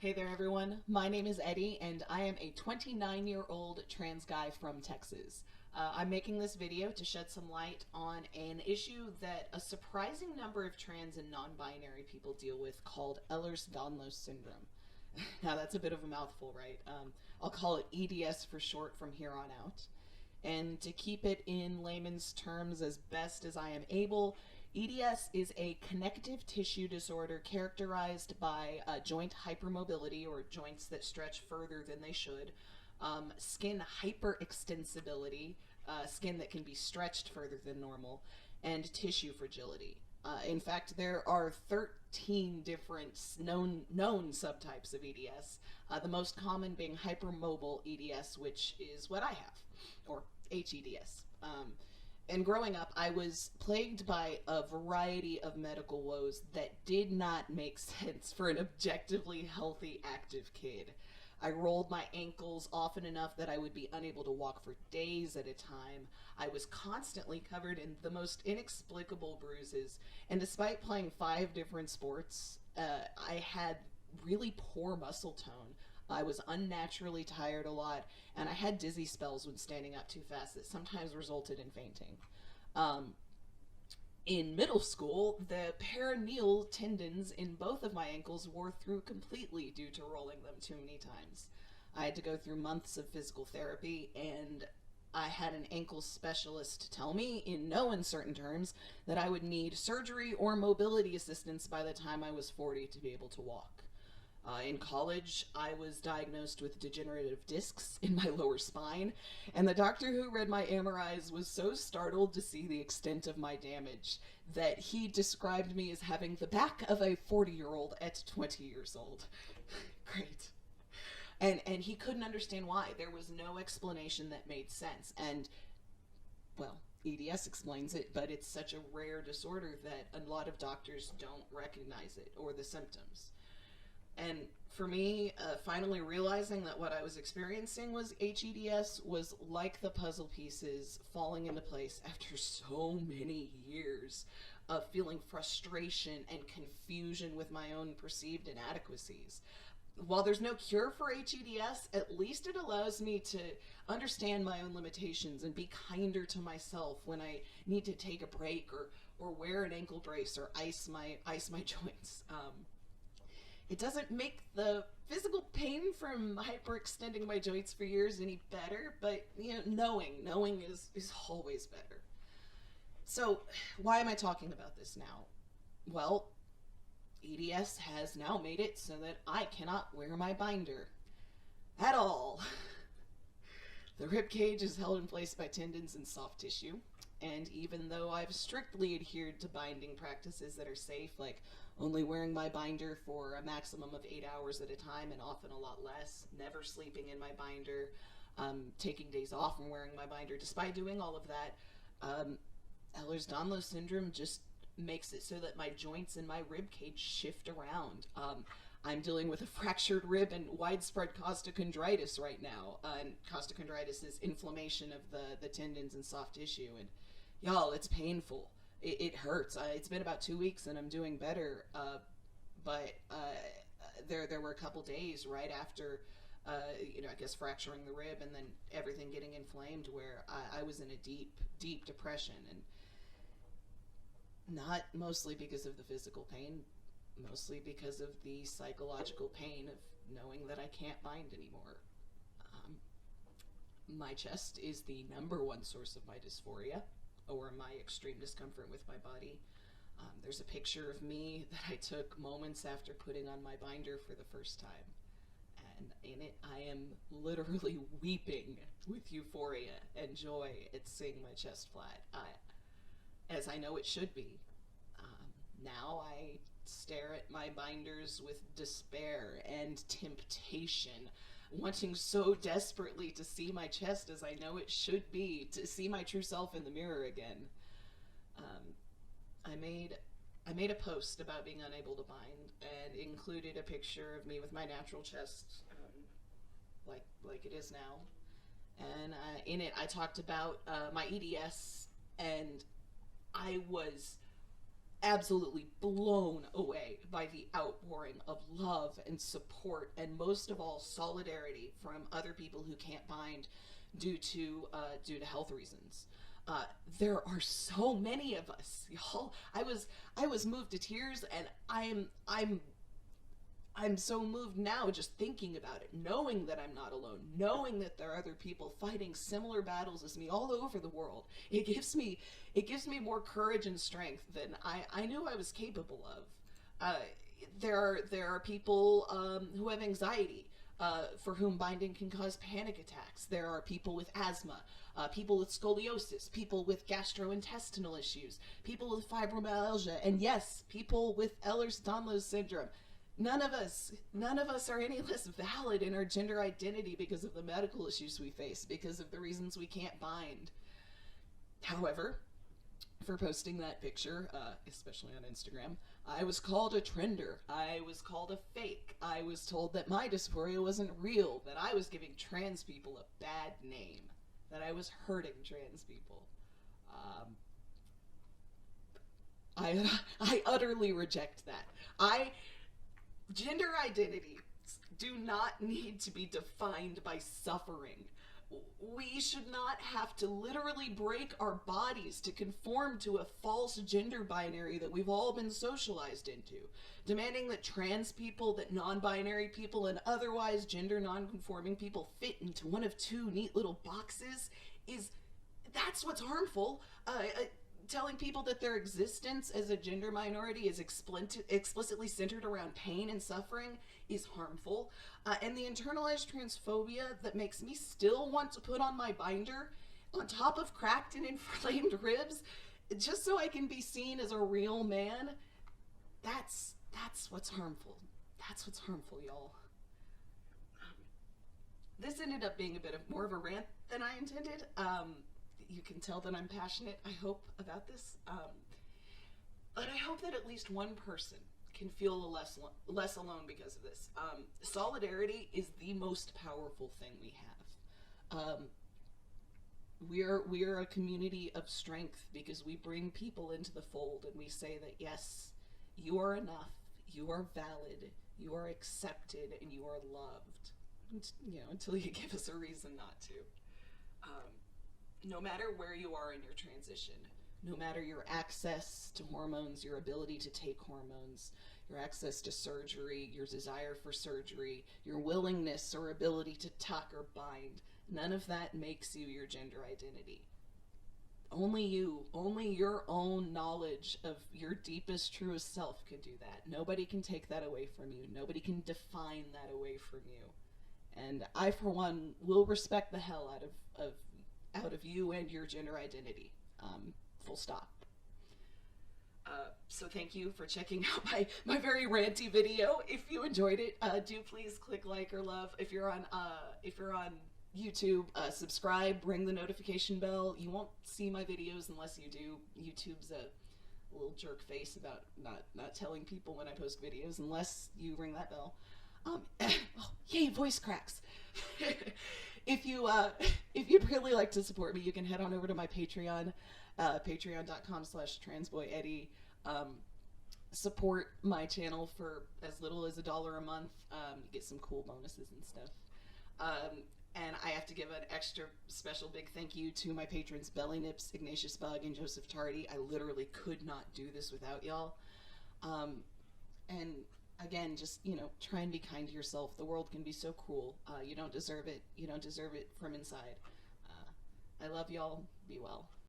Hey there, everyone. My name is Eddie, and I am a 29-year-old trans guy from Texas. I'm making this video to shed some light on an issue that a surprising number of trans and non-binary people deal with called Ehlers-Danlos Syndrome. Now, that's a bit of a mouthful, right? I'll call it EDS for short from here on out. And to keep it in layman's terms as best as I am able, EDS is a connective tissue disorder characterized by joint hypermobility, or joints that stretch further than they should, skin hyperextensibility, skin that can be stretched further than normal, and tissue fragility. In fact, there are 13 different known subtypes of EDS, the most common being hypermobile EDS, which is what I have, or HEDS. And growing up, I was plagued by a variety of medical woes that did not make sense for an objectively healthy, active kid. I rolled my ankles often enough that I would be unable to walk for days at a time. I was constantly covered in the most inexplicable bruises, and despite playing 5 different sports, I had really poor muscle tone. I was unnaturally tired a lot, and I had dizzy spells when standing up too fast that sometimes resulted in fainting. In middle school, the peroneal tendons in both of my ankles wore through completely due to rolling them too many times. I had to go through months of physical therapy, and I had an ankle specialist tell me, in no uncertain terms, that I would need surgery or mobility assistance by the time I was 40 to be able to walk. In college, I was diagnosed with degenerative discs in my lower spine, and the doctor who read my MRIs was so startled to see the extent of my damage that he described me as having the back of a 40-year-old at 20 years old. Great. And he couldn't understand why. There was no explanation that made sense. And, well, EDS explains it, but it's such a rare disorder that a lot of doctors don't recognize it or the symptoms. And for me, finally realizing that what I was experiencing was HEDS was like the puzzle pieces falling into place after so many years of feeling frustration and confusion with my own perceived inadequacies. While there's no cure for HEDS, at least it allows me to understand my own limitations and be kinder to myself when I need to take a break or wear an ankle brace or ice my joints. It doesn't make the physical pain from hyperextending my joints for years any better, but knowing is always better. So, why am I talking about this now? Well, EDS has now made it so that I cannot wear my binder. At all. The rib cage is held in place by tendons and soft tissue, and even though I've strictly adhered to binding practices that are safe, like only wearing my binder for a maximum of 8 hours at a time and often a lot less, never sleeping in my binder, taking days off from wearing my binder, despite doing all of that, Ehlers-Danlos Syndrome just makes it so that my joints and my rib cage shift around. I'm dealing with a fractured rib and widespread costochondritis right now. And costochondritis is inflammation of the tendons and soft tissue. And y'all, it's painful. It hurts. It's been about 2 weeks and I'm doing better. But there were a couple days right after, I guess fracturing the rib and then everything getting inflamed where I was in a deep depression. And not mostly because of the physical pain, mostly because of the psychological pain of knowing that I can't bind anymore. My chest is the #1 source of my dysphoria, or my extreme discomfort with my body. There's a picture of me that I took moments after putting on my binder for the first time. And in it, I am literally weeping with euphoria and joy at seeing my chest flat, as I know it should be. Now I stare at my binders with despair and temptation, wanting so desperately to see my chest as I know it should be, to see my true self in the mirror again. I made a post about being unable to bind and included a picture of me with my natural chest, like it is now. And in it, I talked about my EDS, and I was absolutely blown away by the outpouring of love and support, and most of all, solidarity from other people who can't bind due to health reasons. There are so many of us, y'all. I was moved to tears, and I'm so moved now just thinking about it, knowing that I'm not alone, knowing that there are other people fighting similar battles as me all over the world. It gives me more courage and strength than I knew I was capable of. There are people who have anxiety, for whom binding can cause panic attacks. There are people with asthma, people with scoliosis, people with gastrointestinal issues, people with fibromyalgia, and yes, people with Ehlers-Danlos Syndrome. None of us are any less valid in our gender identity because of the medical issues we face, because of the reasons we can't bind. However, for posting that picture, especially on Instagram, I was called a trender. I was called a fake. I was told that my dysphoria wasn't real, that I was giving trans people a bad name, that I was hurting trans people. I utterly reject that. Gender identities do not need to be defined by suffering. We should not have to literally break our bodies to conform to a false gender binary that we've all been socialized into. Demanding that trans people, that non-binary people, and otherwise gender non-conforming people fit into one of two neat little boxes that's what's harmful. Telling people that their existence as a gender minority is explicitly centered around pain and suffering is harmful. And the internalized transphobia that makes me still want to put on my binder on top of cracked and inflamed ribs just so I can be seen as a real man, that's what's harmful. That's what's harmful, y'all. This ended up being a bit of more of a rant than I intended. You can tell that I'm passionate, I hope, about this. But I hope that at least one person can feel less alone because of this. Solidarity is the most powerful thing we have. We're a community of strength because we bring people into the fold and we say that yes, you are enough, you are valid, you are accepted, and you are loved. Until you give us a reason not to. No matter where you are in your transition, no matter your access to hormones, your ability to take hormones, your access to surgery, your desire for surgery, your willingness or ability to tuck or bind, none of that makes you your gender identity. Only your own knowledge of your deepest, truest self can do that. Nobody can take that away from you. Nobody can define that away from you. And I, for one, will respect the hell out of you and your gender identity. Full stop. So thank you for checking out my very ranty video. If you enjoyed it, do please click like or love. If you're on YouTube, subscribe, ring the notification bell. You won't see my videos unless you do. YouTube's a little jerk face about not telling people when I post videos unless you ring that bell. Oh, yay, voice cracks. If you'd really like to support me, you can head on over to my Patreon, patreon.com/transboyeddie. Support my channel for as little as $1 a month. You get some cool bonuses and stuff. And I have to give an extra special big thank you to my patrons Belly Nips, Ignatius Bug, and Joseph Tardy. I literally could not do this without y'all. And again, just, try and be kind to yourself. The world can be so cruel. You don't deserve it. You don't deserve it from inside. I love y'all. Be well.